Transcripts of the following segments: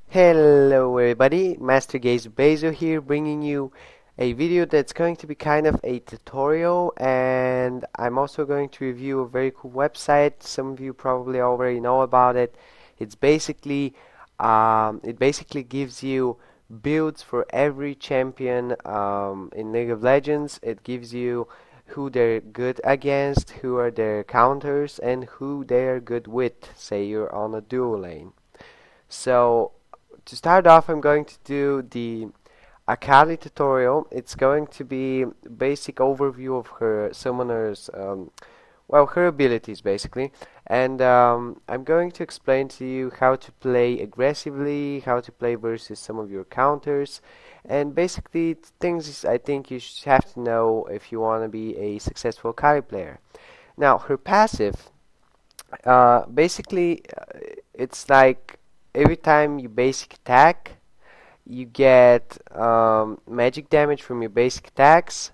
Hello everybody, Master Gazo Bazo here, bringing you a video that's going to be kind of a tutorial, and I'm also going to review a very cool website. Some of you probably already know about it. It's basically it basically gives you builds for every champion in League of Legends. It gives you who they're good against, who are their counters, and who they are good with, say you're on a duo lane. So to start off, I'm going to do the Akali tutorial. It's going to be a basic overview of her summoner's, well, her abilities basically. And I'm going to explain to you how to play aggressively, how to play versus some of your counters, and basically things I think you should have to know if you want to be a successful Akali player. Now, her passive, basically, it's like every time you basic attack, you get magic damage from your basic attacks,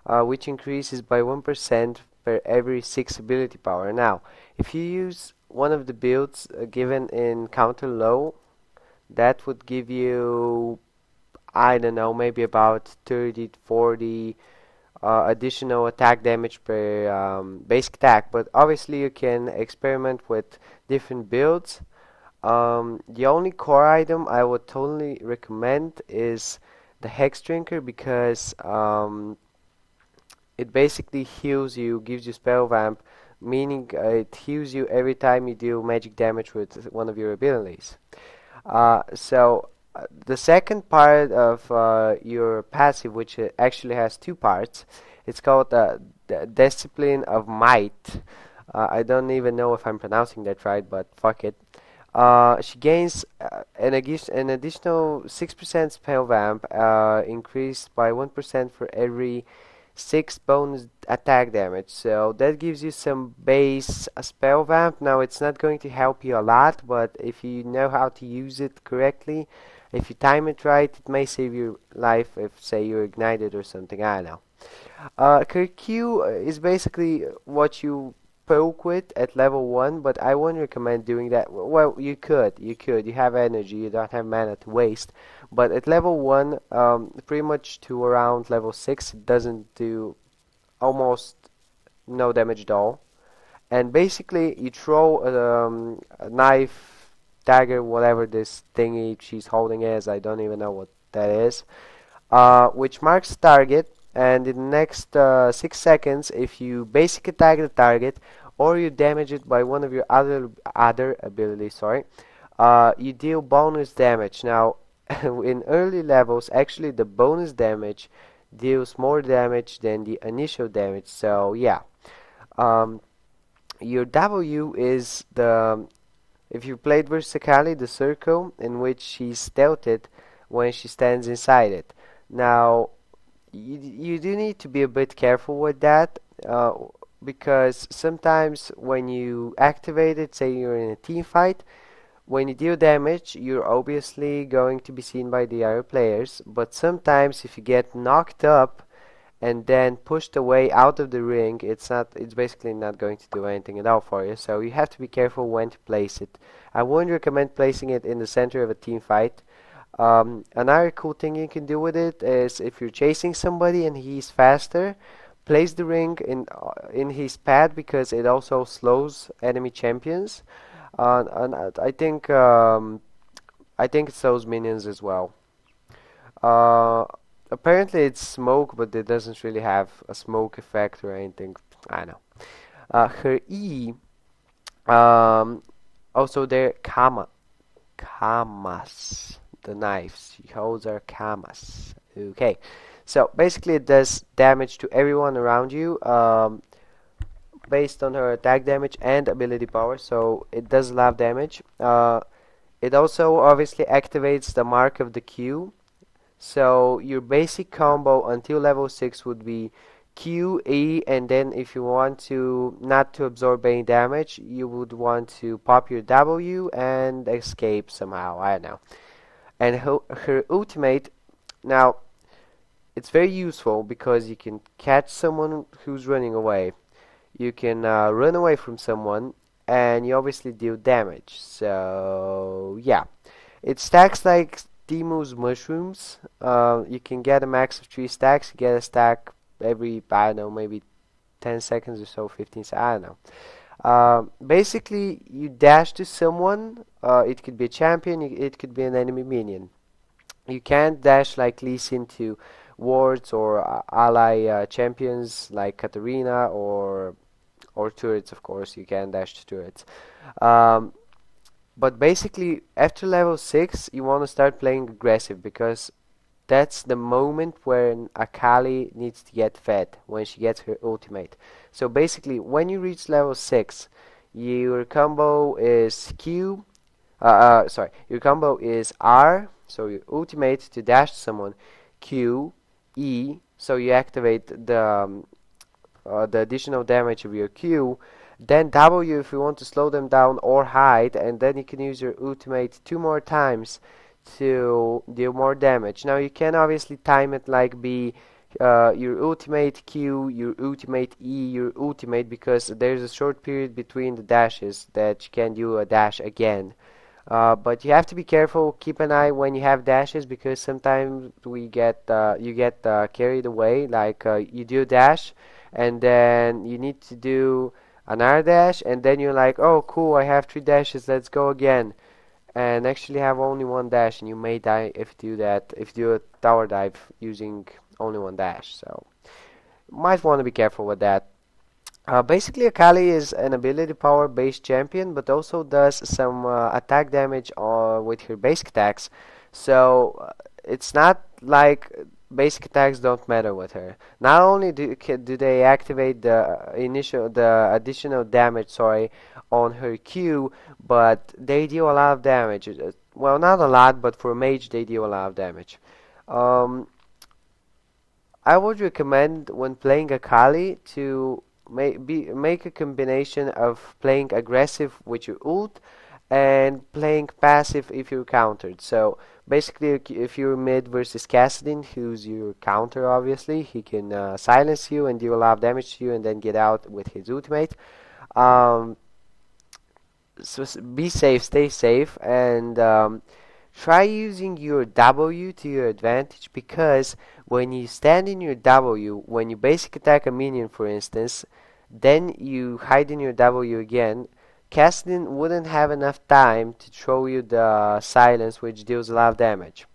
which increases by 1% per every 6 ability power. Now, if you use one of the builds given in counter low, that would give you, I don't know, maybe about 30 to 40 additional attack damage per basic attack. But obviously, you can experiment with different builds. The only core item I would totally recommend is the Hex Drinker because it basically heals you, gives you spell vamp, meaning it heals you every time you deal magic damage with one of your abilities. The second part of your passive, which actually has two parts, it's called the Discipline of Might. I don't even know if I'm pronouncing that right, but fuck it. She gains an additional 6% spell vamp, increased by 1% for every 6 bonus attack damage. So that gives you some base spell vamp. Now it's not going to help you a lot, but if you know how to use it correctly, if you time it right, it may save your life if, say, you're ignited or something. I don't know. Her Q is basically what you poke with at level 1, but I wouldn't recommend doing that. Well, you have energy, you don't have mana to waste, but at level 1, pretty much to around level 6, it doesn't do almost no damage at all. And basically, you throw a knife, dagger, whatever this thingy she's holding is, I don't even know what that is, which marks the target. And in the next 6 seconds, if you basic attack the target or you damage it by one of your other abilities, sorry, you deal bonus damage. Now, in early levels, actually the bonus damage deals more damage than the initial damage. So yeah, um, your W is the, if you played versus Akali, the circle in which she's stealthed when she stands inside it. Now, you do need to be a bit careful with that because sometimes when you activate it, say you're in a team fight, when you deal damage, you're obviously going to be seen by the other players, but sometimes if you get knocked up and then pushed away out of the ring, it's basically not going to do anything at all for you. So you have to be careful when to place it. I wouldn't recommend placing it in the center of a team fight. Another cool thing you can do with it is if you're chasing somebody and he's faster, place the ring in his pad because it also slows enemy champions. And I think it slows minions as well. Uh, Apparently it's smoke, but it doesn't really have a smoke effect or anything. I don't know. Her E, also there, kamas, the knives. She holds her kamas. Okay, so basically it does damage to everyone around you, based on her attack damage and ability power. So it does a lot of damage. It also obviously activates the mark of the Q. So your basic combo until level 6 would be Q, E, and then if you want to not to absorb any damage, you would want to pop your W and escape somehow. I don't know. And her ultimate, now it's very useful because you can catch someone who's running away. You can run away from someone, and you obviously deal damage. So yeah. It stacks like Demu's mushrooms. You can get a max of 3 stacks. You get a stack every, I don't know, maybe 10 seconds or so, 15 seconds, I don't know. Basically, you dash to someone. It could be a champion, it could be an enemy minion. You can't dash like Lee Sin to wards or ally champions like Katarina or turrets, of course. You can dash to turrets. Um, but basically, after level 6, you want to start playing aggressive because that's the moment when Akali needs to get fed, when she gets her ultimate. So basically, when you reach level 6, your combo is your combo is R, so your ultimate to dash someone, Q, E, so you activate the additional damage of your Q, then W if you want to slow them down or hide, and then you can use your ultimate 2 more times to deal more damage. Now you can obviously time it like be your ultimate Q, your ultimate E, your ultimate, because there's a short period between the dashes that you can do a dash again. But you have to be careful. Keep an eye when you have dashes because sometimes you get carried away. Like you do a dash, and then you need to do another dash, and then you're like, oh cool, I have 3 dashes. Let's go again. And actually have only 1 dash, and you may die if you do that. If you do a tower dive using only 1 dash, so might want to be careful with that. Basically, Akali is an ability power based champion, but also does some attack damage with her basic attacks. So it's not like basic attacks don't matter with her. Not only do they activate the additional damage, sorry, on her Q, but they deal a lot of damage. Well, not a lot, but for a mage they deal a lot of damage. Um, I would recommend when playing Akali to make a combination of playing aggressive with your ult and playing passive if you're countered. So basically, if you're mid versus Kassadin, who's your counter, obviously, he can silence you and deal a lot of damage to you and then get out with his ultimate. Um, so be safe, stay safe, and try using your W to your advantage because when you stand in your W, when you basic attack a minion, for instance, then you hide in your W again, Kassadin wouldn't have enough time to throw you the silence, which deals a lot of damage.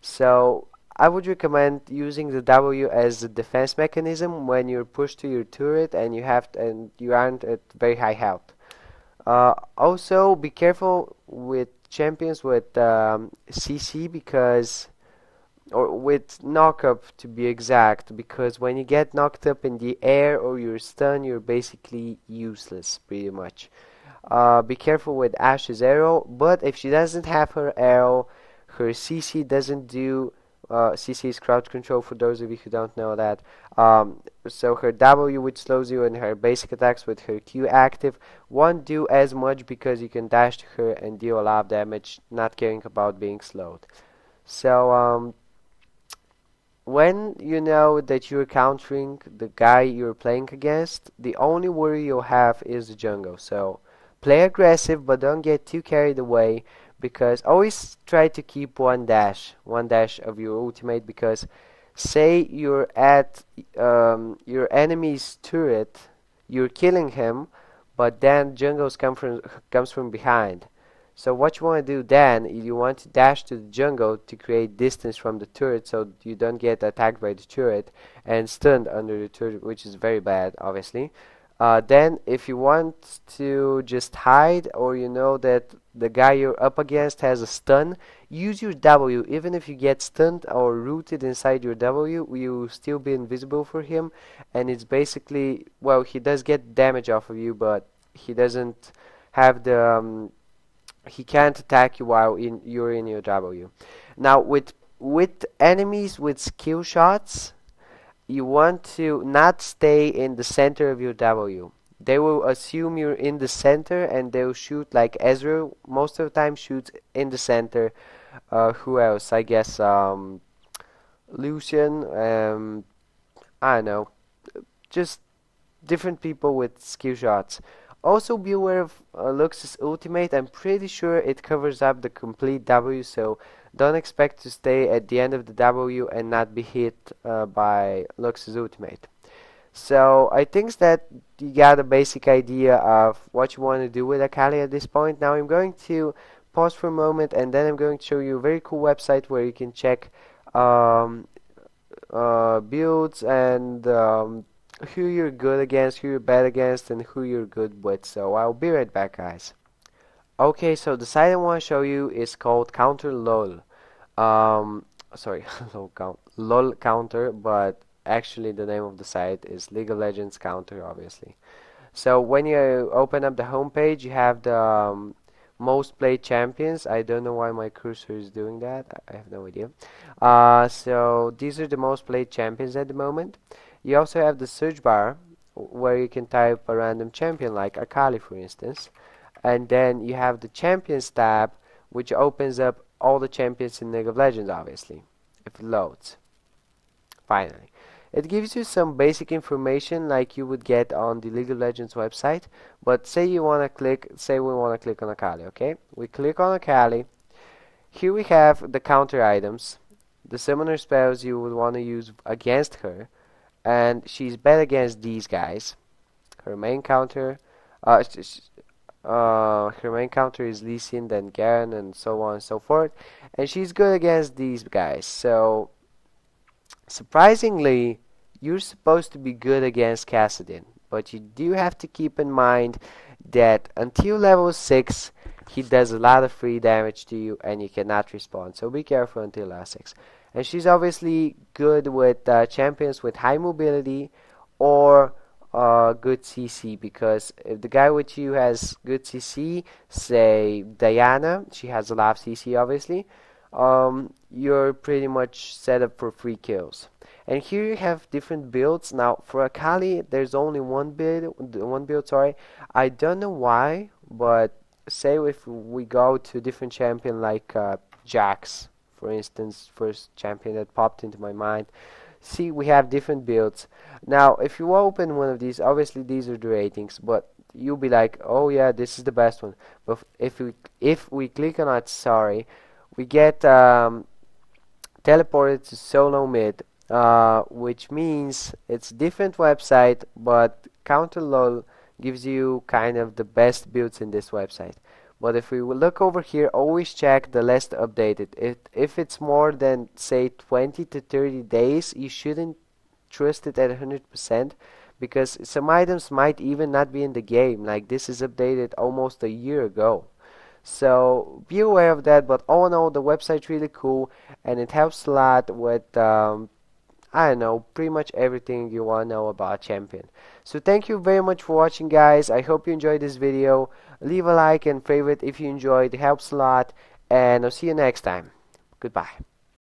So I would recommend using the W as a defense mechanism when you're pushed to your turret and and you aren't at very high health. Also, be careful with champions with CC because, or with knock up to be exact, because when you get knocked up in the air or you're stunned, you're basically useless, pretty much. Be careful with Ash's arrow, but if she doesn't have her arrow, her CC doesn't do. CC is crowd control for those of you who don't know that. So her W, which slows you, and her basic attacks with her Q active, won't do as much because you can dash to her and deal a lot of damage, not caring about being slowed. So when you know that you're countering the guy you're playing against, the only worry you'll have is the jungle. So play aggressive, but don't get too carried away because always try to keep 1 dash of your ultimate because say you're at your enemy's turret, you're killing him, but then jungles comes from behind. So what you want to do then, you want to dash to the jungle to create distance from the turret so you don't get attacked by the turret and stunned under the turret, which is very bad, obviously. Then if you want to just hide or you know that the guy you're up against has a stun, use your W. Even if you get stunned or rooted inside your W, you still be invisible for him, and it's basically, well, he does get damage off of you, but he doesn't have he can't attack you while you're in your W. Now with enemies with skill shots, you want to not stay in the center of your W. They will assume you're in the center and they'll shoot like Ezreal most of the time shoots in the center. Who else? I guess Lucian. I don't know. Just different people with skill shots. Also be aware of Lux's ultimate. I'm pretty sure it covers up the complete W, so don't expect to stay at the end of the W and not be hit by Lux's ultimate. So I think that you got a basic idea of what you want to do with Akali at this point. Now I'm going to pause for a moment and then I'm going to show you a very cool website where you can check um, builds and who you're good against, who you're bad against, and who you're good with. So I'll be right back, guys. Okay, so the site I want to show you is called Counter LOL. Sorry, LOL Counter, but actually the name of the site is League of Legends Counter, obviously. So when you open up the homepage, you have the most played champions. I don't know why my cursor is doing that. I have no idea. So these are the most played champions at the moment. You also have the search bar where you can type a random champion like Akali, for instance. And then you have the champions tab, which opens up all the champions in League of Legends, obviously, if it loads. Finally, it gives you some basic information like you would get on the League of Legends website. But say you want to click, say we want to click on Akali, okay? We click on Akali. Here we have the counter items, the summoner spells you would want to use against her, and she's bad against these guys. Her main counter, her main counter is Lee Sin, then Garen, and so on and so forth. And she's good against these guys. So, surprisingly, you're supposed to be good against Kassadin. But you do have to keep in mind that until level 6, he does a lot of free damage to you and you cannot respond. So be careful until level 6. And she's obviously good with champions with high mobility or good CC, because if the guy with you has good CC, say Diana, she has a lot of CC obviously, you're pretty much set up for free kills. And here you have different builds. Now for Akali, there's only one build, sorry. I don't know why, but say if we go to a different champion like Jax, for instance, first champion that popped into my mind. See, we have different builds. Now, if you open one of these, obviously these are the ratings, but you'll be like, oh yeah, this is the best one. But if we click on it, sorry, we get teleported to solo mid, which means it's different website, but Counter LOL gives you kind of the best builds in this website. But if we will look over here, always check the last updated. If it's more than, say, 20 to 30 days, you shouldn't trust it at 100%, because some items might even not be in the game. Like this is updated almost a year ago. So be aware of that. But all in all, the website's really cool and it helps a lot with I don't know, pretty much everything you want to know about champion. So thank you very much for watching, guys. I hope you enjoyed this video. Leave a like and favorite if you enjoyed. It helps a lot. And I'll see you next time. Goodbye.